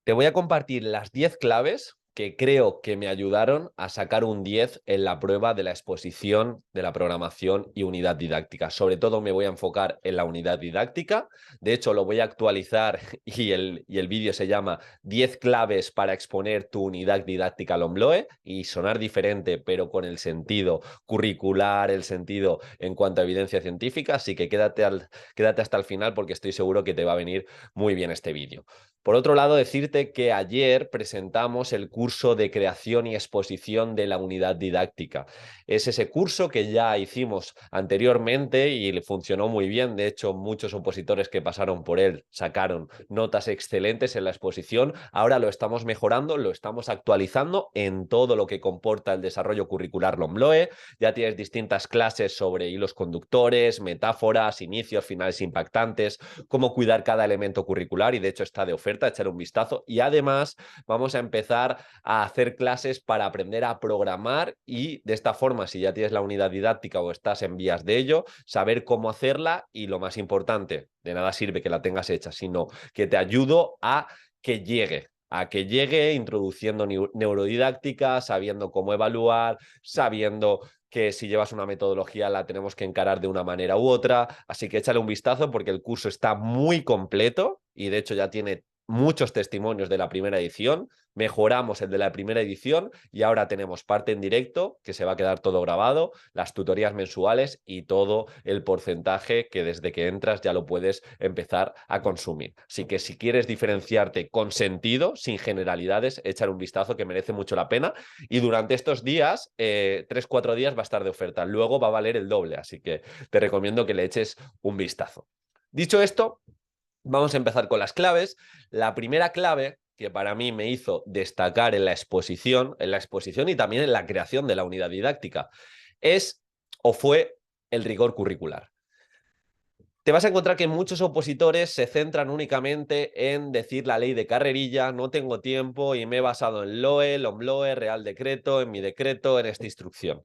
Te voy a compartir las 10 claves que creo que me ayudaron a sacar un 10 en la prueba de la exposición de la programación y unidad didáctica. Sobre todo me voy a enfocar en la unidad didáctica. De hecho, lo voy a actualizar y el vídeo se llama 10 claves para exponer tu unidad didáctica al OMLOE y sonar diferente, pero con el sentido curricular, el sentido en cuanto a evidencia científica. Así que quédate hasta el final porque estoy seguro que te va a venir muy bien este vídeo. Por otro lado, decirte que ayer presentamos el curso de creación y exposición de la unidad didáctica. Es ese curso que ya hicimos anteriormente y le funcionó muy bien. De hecho, muchos opositores que pasaron por él sacaron notas excelentes en la exposición. Ahora lo estamos mejorando, lo estamos actualizando en todo lo que comporta el desarrollo curricular LOMLOE. Ya tienes distintas clases sobre hilos conductores, metáforas, inicios, finales impactantes, cómo cuidar cada elemento curricular y de hecho está de oferta, echar un vistazo. Y además vamos a empezar a hacer clases para aprender a programar y de esta forma, si ya tienes la unidad didáctica o estás en vías de ello, saber cómo hacerla y lo más importante, de nada sirve que la tengas hecha, sino que te ayudo a que llegue introduciendo neurodidáctica, sabiendo cómo evaluar, sabiendo que si llevas una metodología la tenemos que encarar de una manera u otra, así que échale un vistazo porque el curso está muy completo y de hecho ya tiene muchos testimonios de la primera edición, mejoramos el de la primera edición y ahora tenemos parte en directo, que se va a quedar todo grabado, las tutorías mensuales y todo el porcentaje que desde que entras ya lo puedes empezar a consumir. Así que si quieres diferenciarte con sentido, sin generalidades, échale un vistazo que merece mucho la pena y durante estos días, 3-4 días va a estar de oferta, luego va a valer el doble, así que te recomiendo que le eches un vistazo. Dicho esto, vamos a empezar con las claves. La primera clave que para mí me hizo destacar en la exposición y también en la creación de la unidad didáctica, es o fue el rigor curricular. Te vas a encontrar que muchos opositores se centran únicamente en decir la ley de carrerilla, no tengo tiempo y me he basado en LOE, LOMLOE, Real Decreto, en mi decreto, en esta instrucción.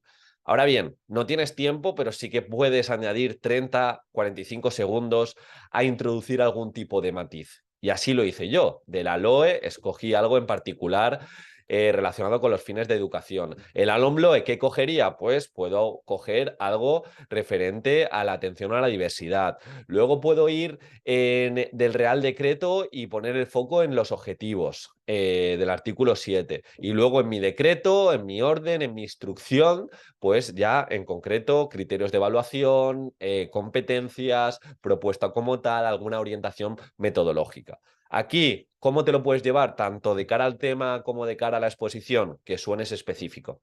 Ahora bien, no tienes tiempo, pero sí que puedes añadir 30, 45 segundos a introducir algún tipo de matiz. Y así lo hice yo. De la LOE escogí algo en particular relacionado con los fines de educación. El alumno, ¿qué cogería? Pues puedo coger algo referente a la atención a la diversidad. Luego puedo ir del Real Decreto y poner el foco en los objetivos del artículo 7. Y luego en mi decreto, en mi orden, en mi instrucción, pues ya en concreto criterios de evaluación, competencias, propuesta como tal, alguna orientación metodológica. Aquí, ¿cómo te lo puedes llevar tanto de cara al tema como de cara a la exposición? Que suenes específico.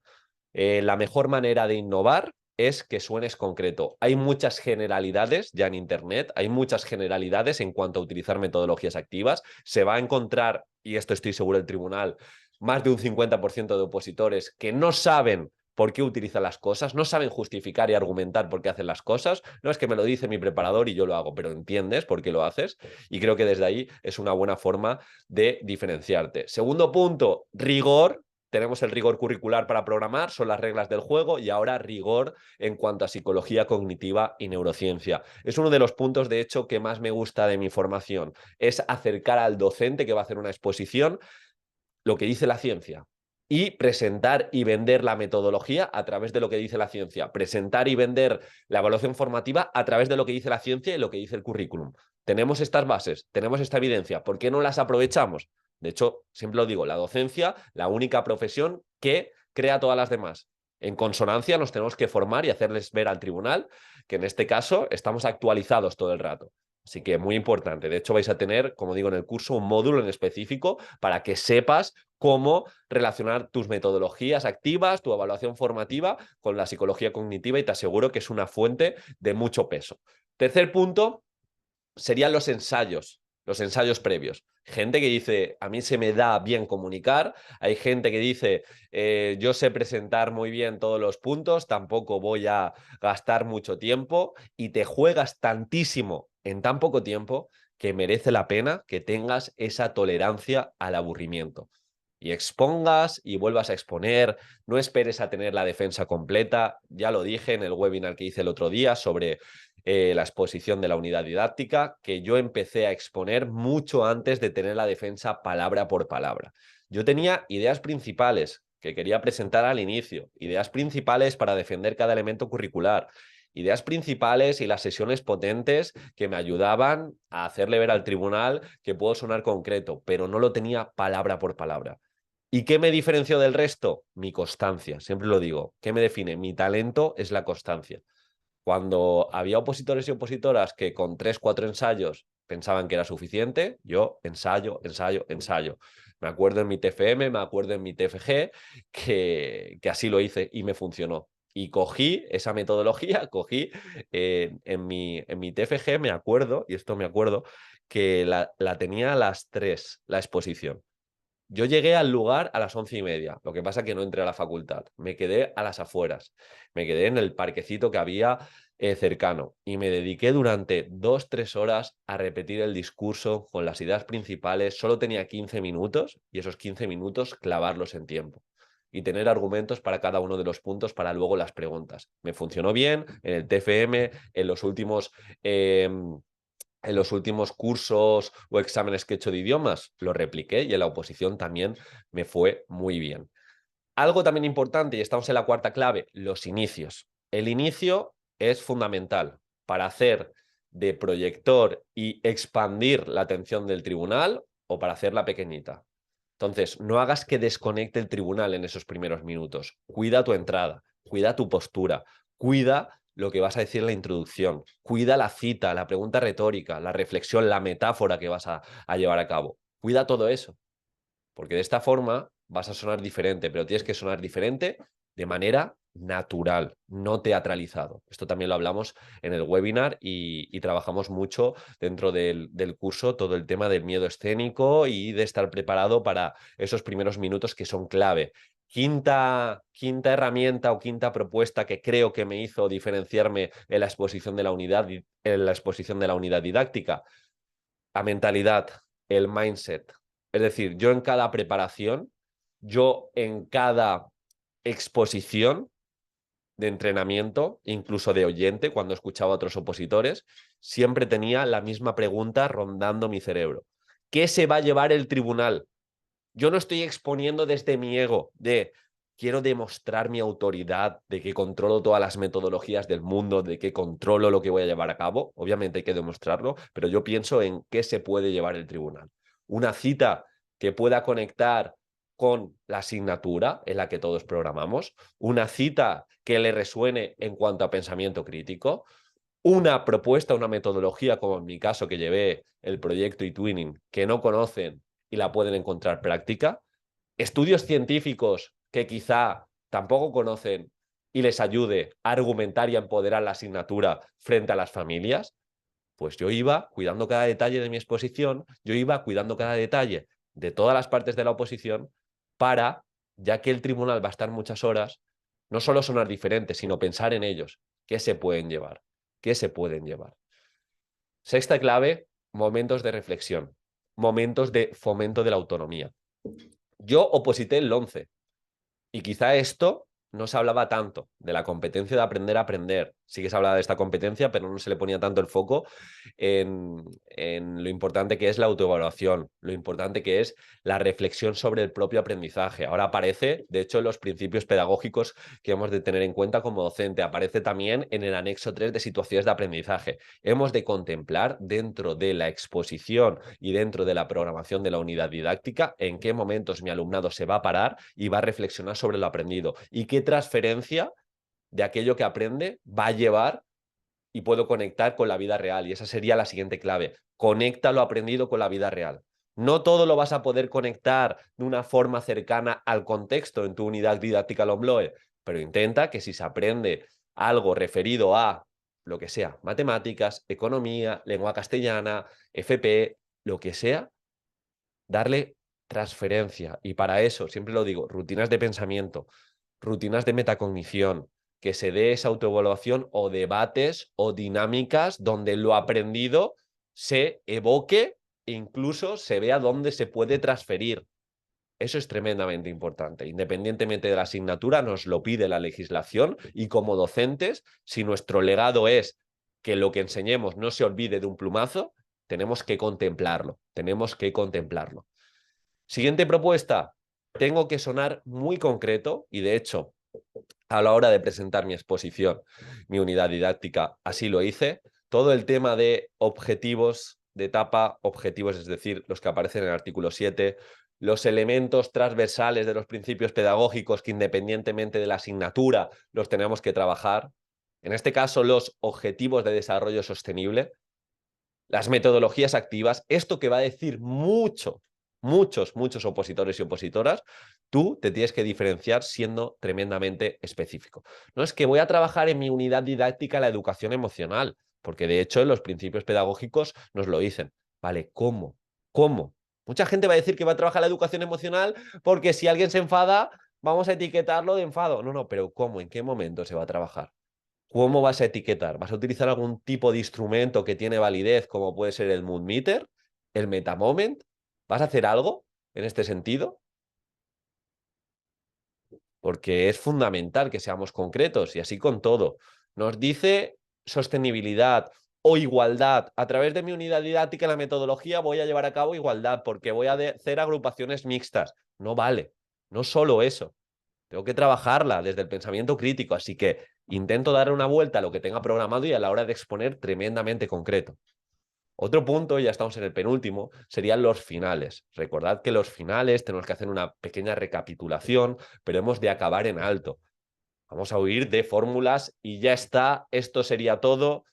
La mejor manera de innovar es que suenes concreto. Hay muchas generalidades ya en Internet, hay muchas generalidades en cuanto a utilizar metodologías activas. Se va a encontrar, y esto estoy seguro el tribunal, más de un 50% de opositores que no saben por qué utilizan las cosas, no saben justificar y argumentar por qué hacen las cosas. No es que me lo dice mi preparador y yo lo hago, pero entiendes por qué lo haces. Y creo que desde ahí es una buena forma de diferenciarte. Segundo punto, rigor. Tenemos el rigor curricular para programar, son las reglas del juego y ahora rigor en cuanto a psicología cognitiva y neurociencia. Es uno de los puntos, de hecho, que más me gusta de mi formación. Es acercar al docente que va a hacer una exposición lo que dice la ciencia y presentar y vender la metodología a través de lo que dice la ciencia. Presentar y vender la evaluación formativa a través de lo que dice la ciencia y lo que dice el currículum. Tenemos estas bases, tenemos esta evidencia, ¿por qué no las aprovechamos? De hecho, siempre lo digo, la docencia, la única profesión que crea todas las demás. En consonancia nos tenemos que formar y hacerles ver al tribunal que en este caso estamos actualizados todo el rato. Así que muy importante. De hecho, vais a tener, como digo en el curso, un módulo en específico para que sepas cómo relacionar tus metodologías activas, tu evaluación formativa con la psicología cognitiva y te aseguro que es una fuente de mucho peso. Tercer punto serían los ensayos previos. Gente que dice, a mí se me da bien comunicar, hay gente que dice, yo sé presentar muy bien todos los puntos, tampoco voy a gastar mucho tiempo y te juegas tantísimo en tan poco tiempo que merece la pena que tengas esa tolerancia al aburrimiento y expongas y vuelvas a exponer, no esperes a tener la defensa completa, ya lo dije en el webinar que hice el otro día sobre la exposición de la unidad didáctica, que yo empecé a exponer mucho antes de tener la defensa palabra por palabra. Yo tenía ideas principales que quería presentar al inicio, ideas principales para defender cada elemento curricular, ideas principales y las sesiones potentes que me ayudaban a hacerle ver al tribunal que puedo sonar concreto, pero no lo tenía palabra por palabra. ¿Y qué me diferenció del resto? Mi constancia, siempre lo digo. ¿Qué me define? Mi talento es la constancia. Cuando había opositores y opositoras que con 3, 4 ensayos pensaban que era suficiente, yo ensayo, ensayo, ensayo. Me acuerdo en mi TFM, me acuerdo en mi TFG, que así lo hice y me funcionó. Y cogí esa metodología, cogí en mi TFG, me acuerdo, y esto me acuerdo, que la tenía a las 3, la exposición. Yo llegué al lugar a las 11:30, lo que pasa es que no entré a la facultad, me quedé a las afueras, me quedé en el parquecito que había cercano y me dediqué durante 2, 3 horas a repetir el discurso con las ideas principales. Solo tenía 15 minutos y esos 15 minutos clavarlos en tiempo y tener argumentos para cada uno de los puntos para luego las preguntas. Me funcionó bien en el TFM, en los últimos... en los últimos cursos o exámenes que he hecho de idiomas, lo repliqué y en la oposición también me fue muy bien. Algo también importante, y estamos en la cuarta clave, los inicios. El inicio es fundamental para hacer de proyector y expandir la atención del tribunal o para hacerla pequeñita. Entonces, no hagas que desconecte el tribunal en esos primeros minutos. Cuida tu entrada, cuida tu postura, cuida lo que vas a decir en la introducción, cuida la cita, la pregunta retórica, la reflexión, la metáfora que vas a llevar a cabo. Cuida todo eso, porque de esta forma vas a sonar diferente, pero tienes que sonar diferente de manera natural, no teatralizado. Esto también lo hablamos en el webinar y trabajamos mucho dentro del curso todo el tema del miedo escénico y de estar preparado para esos primeros minutos que son clave. Quinta herramienta o quinta propuesta que creo que me hizo diferenciarme en la exposición de la unidad didáctica, la mentalidad, el mindset. Es decir, yo en cada preparación, yo en cada exposición de entrenamiento, incluso de oyente, cuando escuchaba a otros opositores, siempre tenía la misma pregunta rondando mi cerebro. ¿Qué se va a llevar el tribunal? Yo no estoy exponiendo desde mi ego de quiero demostrar mi autoridad, de que controlo todas las metodologías del mundo, de que controlo lo que voy a llevar a cabo. Obviamente hay que demostrarlo, pero yo pienso en qué se puede llevar el tribunal. Una cita que pueda conectar con la asignatura en la que todos programamos, una cita que le resuene en cuanto a pensamiento crítico, una propuesta, una metodología, como en mi caso que llevé el proyecto eTwinning, que no conocen y la pueden encontrar práctica, estudios científicos que quizá tampoco conocen y les ayude a argumentar y a empoderar la asignatura frente a las familias, pues yo iba cuidando cada detalle de mi exposición, yo iba cuidando cada detalle de todas las partes de la oposición para, ya que el tribunal va a estar muchas horas, no solo sonar diferentes, sino pensar en ellos, qué se pueden llevar, qué se pueden llevar. Sexta clave, momentos de reflexión, momentos de fomento de la autonomía. Yo oposité el 11 y quizá esto no se hablaba tanto de la competencia de aprender a aprender. Sí que se hablaba de esta competencia, pero no se le ponía tanto el foco en lo importante que es la autoevaluación, lo importante que es la reflexión sobre el propio aprendizaje. Ahora aparece, de hecho, en los principios pedagógicos que hemos de tener en cuenta como docente. Aparece también en el anexo 3 de situaciones de aprendizaje. Hemos de contemplar dentro de la exposición y dentro de la programación de la unidad didáctica en qué momentos mi alumnado se va a parar y va a reflexionar sobre lo aprendido y qué transferencia de aquello que aprende va a llevar y puedo conectar con la vida real. Y esa sería la siguiente clave. Conecta lo aprendido con la vida real. No todo lo vas a poder conectar de una forma cercana al contexto en tu unidad didáctica LOMLOE, pero intenta que si se aprende algo referido a lo que sea, matemáticas, economía, lengua castellana, FP, lo que sea, darle transferencia. Y para eso, siempre lo digo, rutinas de pensamiento, rutinas de metacognición, que se dé esa autoevaluación o debates o dinámicas donde lo aprendido se evoque e incluso se vea dónde se puede transferir. Eso es tremendamente importante. Independientemente de la asignatura, nos lo pide la legislación y como docentes, si nuestro legado es que lo que enseñemos no se olvide de un plumazo, tenemos que contemplarlo, tenemos que contemplarlo. Siguiente propuesta, tengo que sonar muy concreto y de hecho, a la hora de presentar mi exposición, mi unidad didáctica, así lo hice. Todo el tema de objetivos de etapa, objetivos, es decir, los que aparecen en el artículo 7, los elementos transversales de los principios pedagógicos que independientemente de la asignatura los tenemos que trabajar. En este caso, los objetivos de desarrollo sostenible, las metodologías activas, esto que va a decir muchos opositores y opositoras, tú te tienes que diferenciar siendo tremendamente específico. No es que voy a trabajar en mi unidad didáctica la educación emocional, porque de hecho en los principios pedagógicos nos lo dicen. Vale, ¿cómo? ¿Cómo? Mucha gente va a decir que va a trabajar la educación emocional porque si alguien se enfada, vamos a etiquetarlo de enfado. No, no, pero ¿cómo? ¿En qué momento se va a trabajar? ¿Cómo vas a etiquetar? ¿Vas a utilizar algún tipo de instrumento que tiene validez, como puede ser el mood meter, el metamoment? ¿Vas a hacer algo en este sentido? Porque es fundamental que seamos concretos y así con todo. Nos dice sostenibilidad o igualdad. A través de mi unidad didáctica, la metodología, voy a llevar a cabo igualdad porque voy a hacer agrupaciones mixtas. No vale, no solo eso. Tengo que trabajarla desde el pensamiento crítico, así que intento dar una vuelta a lo que tenga programado y a la hora de exponer tremendamente concreto. Otro punto, ya estamos en el penúltimo, serían los finales. Recordad que los finales tenemos que hacer una pequeña recapitulación, pero hemos de acabar en alto. Vamos a huir de fórmulas y ya está, esto sería todo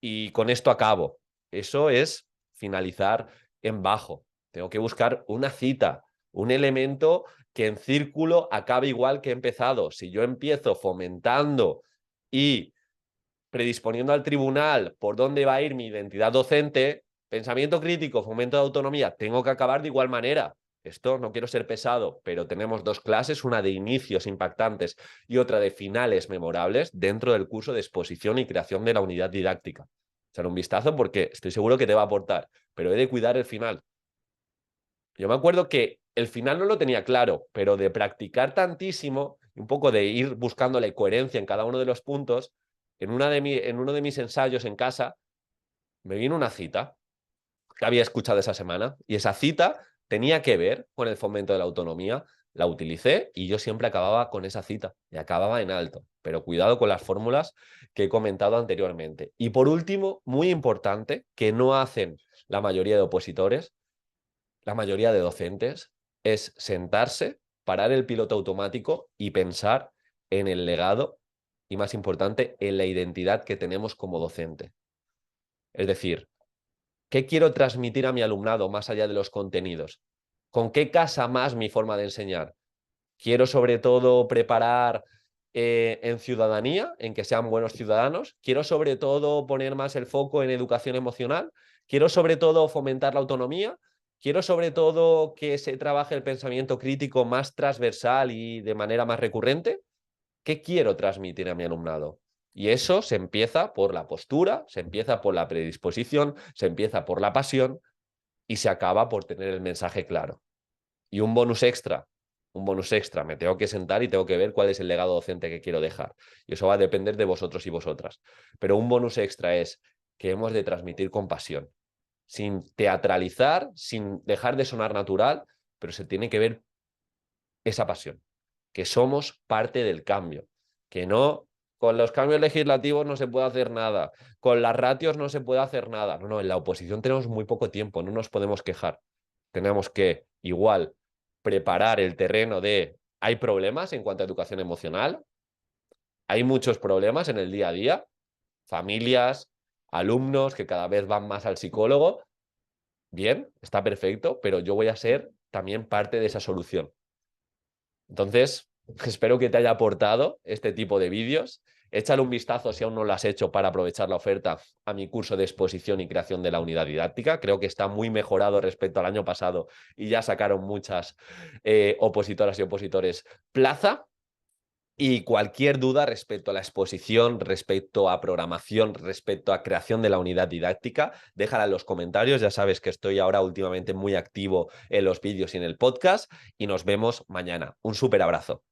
y con esto acabo. Eso es finalizar en bajo. Tengo que buscar una cita, un elemento que en círculo acabe igual que he empezado. Si yo empiezo fomentando y predisponiendo al tribunal por dónde va a ir mi identidad docente, pensamiento crítico, fomento de autonomía, tengo que acabar de igual manera. Esto no quiero ser pesado, pero tenemos dos clases, una de inicios impactantes y otra de finales memorables dentro del curso de exposición y creación de la unidad didáctica. Echar un vistazo porque estoy seguro que te va a aportar, pero he de cuidar el final. Yo me acuerdo que el final no lo tenía claro, pero de practicar tantísimo, un poco de ir buscando la coherencia en cada uno de los puntos, en uno de mis ensayos en casa, me vino una cita que había escuchado esa semana y esa cita tenía que ver con el fomento de la autonomía. La utilicé y yo siempre acababa con esa cita y acababa en alto, pero cuidado con las fórmulas que he comentado anteriormente. Y por último, muy importante, que no hacen la mayoría de opositores, la mayoría de docentes, es sentarse, parar el piloto automático y pensar en el legado y, más importante, en la identidad que tenemos como docente. Es decir, ¿qué quiero transmitir a mi alumnado más allá de los contenidos? ¿Con qué casa más mi forma de enseñar? Quiero sobre todo preparar en ciudadanía, en que sean buenos ciudadanos. Quiero sobre todo poner más el foco en educación emocional. Quiero sobre todo fomentar la autonomía. Quiero sobre todo que se trabaje el pensamiento crítico más transversal y de manera más recurrente. ¿Qué quiero transmitir a mi alumnado? Y eso se empieza por la postura, se empieza por la predisposición, se empieza por la pasión y se acaba por tener el mensaje claro. Y un bonus extra, me tengo que sentar y tengo que ver cuál es el legado docente que quiero dejar. Y eso va a depender de vosotros y vosotras. Pero un bonus extra es que hemos de transmitir con pasión, sin teatralizar, sin dejar de sonar natural, pero se tiene que ver esa pasión, que somos parte del cambio, que no, con los cambios legislativos no se puede hacer nada, con las ratios no se puede hacer nada. No, no, en la oposición tenemos muy poco tiempo, no nos podemos quejar. Tenemos que igual preparar el terreno de hay problemas en cuanto a educación emocional, hay muchos problemas en el día a día, familias, alumnos que cada vez van más al psicólogo. Bien, está perfecto, pero yo voy a ser también parte de esa solución. Entonces, espero que te haya aportado este tipo de vídeos. Échale un vistazo si aún no lo has hecho para aprovechar la oferta a mi curso de exposición y creación de la unidad didáctica. Creo que está muy mejorado respecto al año pasado y ya sacaron muchas opositoras y opositores plaza. Y cualquier duda respecto a la exposición, respecto a programación, respecto a creación de la unidad didáctica, déjala en los comentarios. Ya sabes que estoy ahora últimamente muy activo en los vídeos y en el podcast y nos vemos mañana. Un súper abrazo.